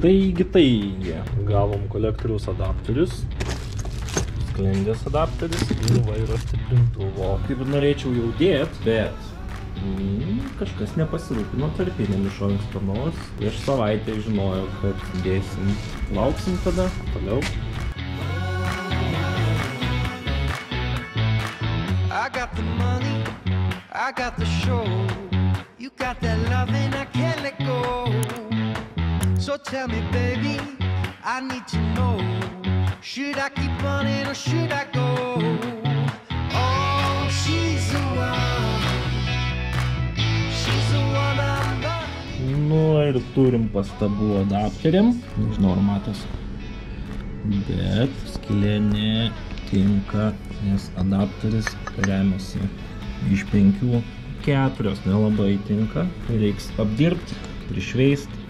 Taigi, gavom kolektoriaus adapterius, sklendės adapteris ir vairo stiprintuvo. Kaip ir norėčiau jau dėt, bet kažkas nepasirūpino tarpinėm iš ankstanos. Prieš savaitę žinojau, kad dėsim. Lauksim tada, toliau. I got the money, I got the show. You got that loving, I can't let go. So tell me, baby, I need to know. Should I keep running or should I go? Oh, she's the one. She's the one I'm loving. Nu ir turim pastabų adapteriam. Nežinau, ar matos. Bet skylė netinka, nes adapteris remiasi iš 5. 4 nelabai tinka. Reiks apdirbti, prišveisti.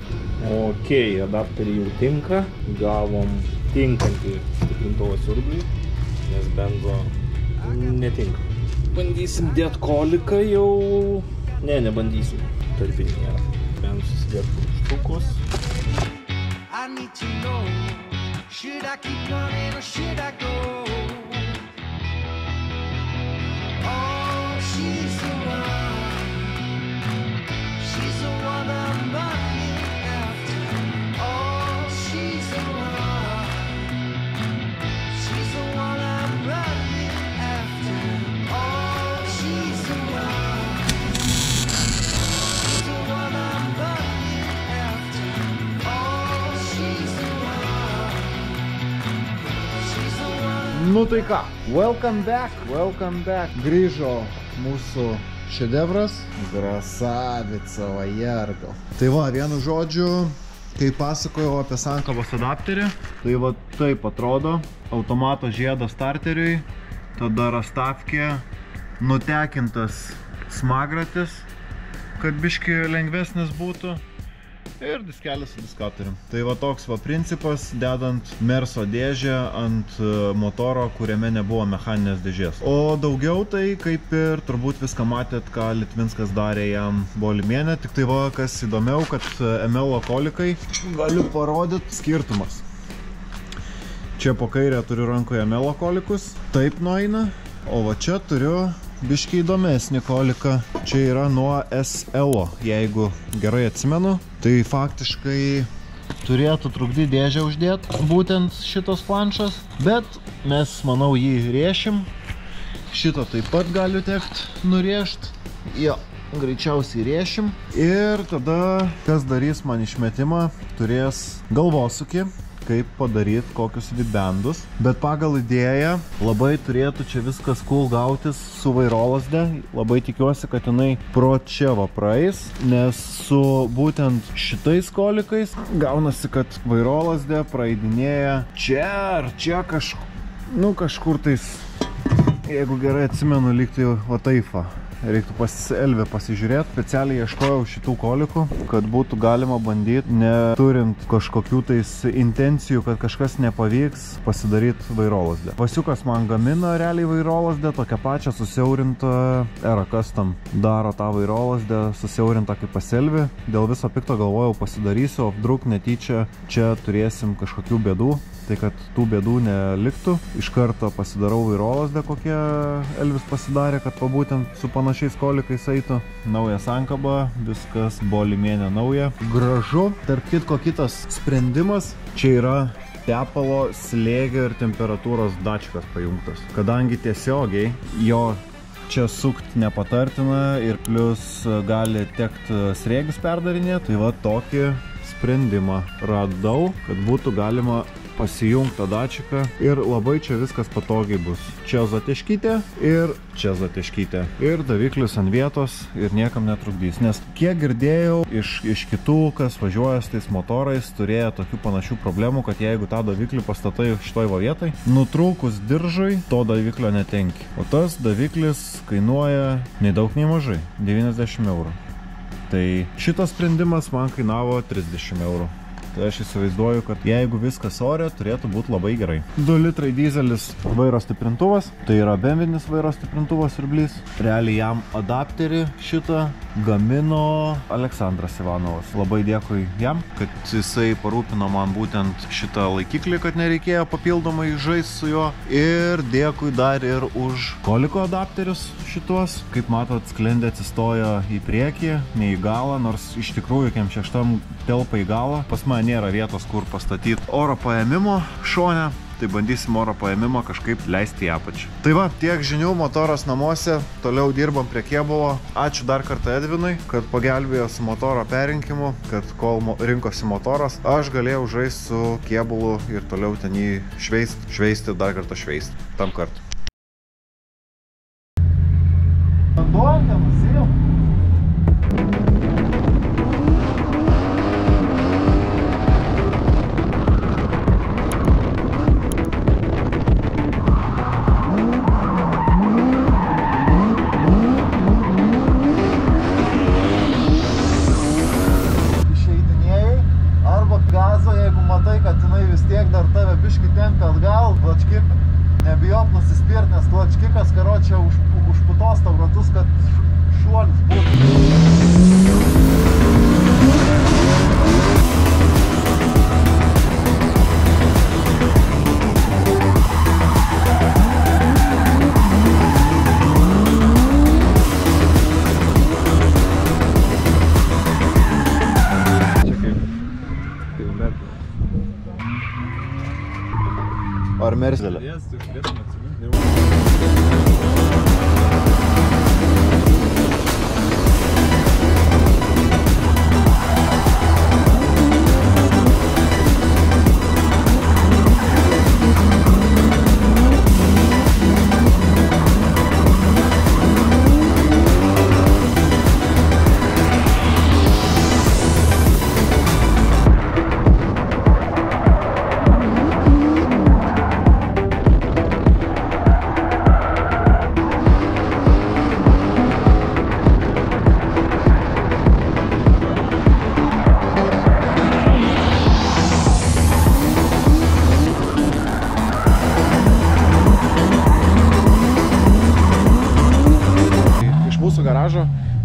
Ok, adapteriai jau tinka. Gavom tinkantį stiprintuvą siurbliui, nes benzo netinka. Bandysim dėt koliką jau... nebandysim. Tarpinį nėra. Bent susidėt štukus. I need to know. Should I keep running or should I go? Oh, she's the one. She's the one I'm running after. Oh, she's the one. She's the one I'm running after. Oh, she's the one. She's the one I'm running after. Oh, she's the one. She's the one. Nu tai ką, welcome back. Grįžo mūsų šedevras. Grasavica, vajergo. Tai va, vienu žodžiu, kai pasakojau apie sankabos adapterį, tai va taip atrodo. Automato žiedas starteriui, tada rastavkė, nutekintas smagratis, kad biški lengvesnis būtų. Ir diskelis su diskatorium. Tai va toks va principas, dedant Merso dėžę ant motoro, kuriame nebuvo mechaninės dėžės. O daugiau tai, kaip ir turbūt viską matėt, ką Litvinskas darė jam bolimienę. Tik tai va, kas įdomiau, kad ML kolikai galiu parodyti skirtumas. Čia po kairę turiu rankoje ML kolikus, taip nueina, o va čia turiu biškiai įdomesnį koliką. Čia yra nuo SL, jeigu gerai atsimenu. Tai faktiškai turėtų trukdyti dėžę uždėti būtent šitos planšas. Bet mes, manau, jį rėšim. Šitą taip pat galiu tekti nurėžti. Jo, greičiausiai rėšim. Ir tada, kas darys man išmetimą, turės galvosūkį, kaip padaryti kokius vidbendus. Bet pagal idėją labai turėtų čia viskas cool gautis su vairolasde. Labai tikiuosi, kad jinai pro čia va praeis, nes su būtent šitais kolikais gaunasi, kad vairolasde praeidinėja čia ar čia kažkur tais, jeigu gerai atsimenu, lyg tai va taifa. Reiktų Elvę pasižiūrėti. Specialiai ieškojau šitų kolikų, kad būtų galima bandyti, neturint kažkokių tais intencijų, kad kažkas nepavyks, pasidaryti vairolasdę. Pasiukas man gamina realiai vairolasdę, tokią pačią susiaurintą. Era Custom daro tą vairolasdę susiaurintą kaip pas Elvį. Dėl viso pikto galvojau pasidarysiu, o vdruk netyčia čia turėsim kažkokių bėdų. Tai kad tų bėdų neliktų. Iš karto pasidarau vairolasdę, kokie Elvis pasidarė, kad būtent su panašiais kolikais eitų. Nauja sankaba, viskas bolimienė nauja. Gražu. Tarp kitko kitas sprendimas. Čia yra tepalo, slėgio ir temperatūros dačikas pajungtas. Kadangi tiesiogiai jo čia sukti nepatartina ir plus gali tekti srėgius perdarinėti, tai va tokį sprendimą radau, kad būtų galima pasijungtą dačiką ir labai čia viskas patogiai bus. Čia zateškytė ir čia zateškytė. Ir daviklis ant vietos ir niekam netrukdys. Nes kiek girdėjau iš kitų, kas važiuoja su tais motorais, turėjo tokių panašių problemų, kad jeigu tą daviklį pastatai šitoj va vietai, nutrūkus diržui, to daviklio netenki. O tas daviklis kainuoja nei daug nei mažai, 90 eurų. Tai šitas sprendimas man kainavo 30 eurų. Tai aš įsivaizduoju, kad jeigu viskas ore, turėtų būti labai gerai. 2 litrai dizelis vairo stiprintuvas, tai yra bemvinis vairo stiprintuvas siurblys. Realiai jam adapterį šitą gamino Aleksandras Ivanovas. Labai dėkui jam, kad jisai parūpino man būtent šitą laikiklį, kad nereikėjo papildomai žaisti su juo. Ir dėkui dar ir už koliko adapterius šituos. Kaip matot, sklendė atsistojo į priekį, ne į galą, nors iš tikrųjų kem 6 telpa į galą. Pas mane nėra vietos, kur pastatyti oro paėmimo šone. Tai bandysim oro paėmimą kažkaip leisti į apačią. Tai va, tiek žinių, motoras namuose, toliau dirbam prie kėbulo. Ačiū dar kartą Edvinui, kad pagelbėjo su motoro perrinkimu, kad kol rinkosi motoras, aš galėjau žaisti su kėbulu ir toliau ten jį šveisti, dar kartą šveisti. Tam kartą. Vanduontė, nusijau. Nebijok nusispirt, nes klačkikas, karočią, užputos tau ratus, kad šuolis būtų. Ar Mercelė?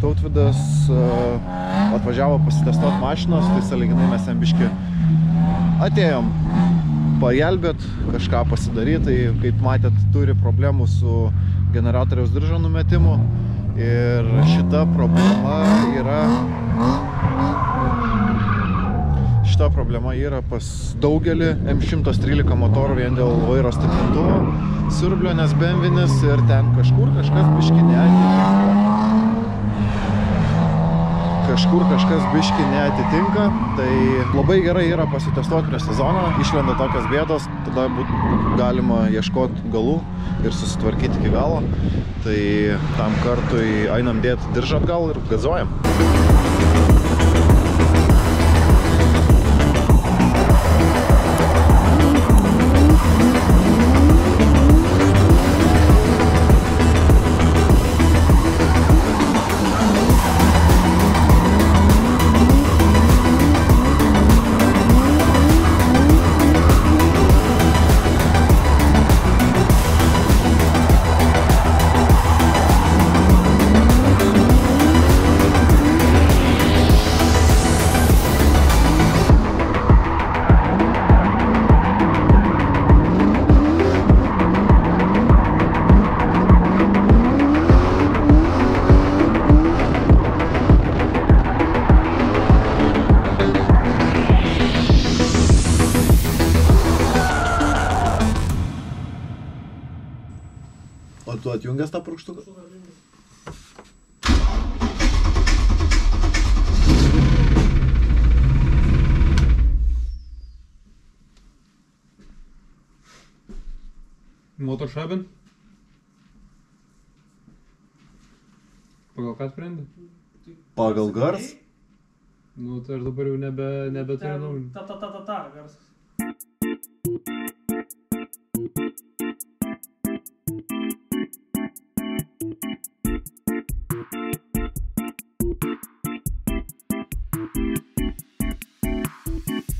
Tautvydas atvažiavo pasitestuoti mašinos, tai sąlyginai mes jam biškį atėjom pagelbėt, kažką pasidaryti, tai kaip matėt, turi problemų su generatoriaus diržo numetimu ir šita problema yra pas daugelį M113 motorų vien dėl vairo stiprintuvo, siurblio, nes bemvinis ir ten kažkur kažkas biškį neatitinka. Kažkas biškį neatitinka, tai labai gerai yra pasitestuoti prieš sezoną, išlenda tokias bėdos, tada galima ieškoti galų ir susitvarkyti iki galo. Tai tam kartui einam dėti diržą atgal ir gazuojam. O tu atjungęs tą purkštuką? Motorscheiben? Pagal ką sprendi? Pagal gars? Nu, tai aš dabar jau nebeturiu. Ta garsas.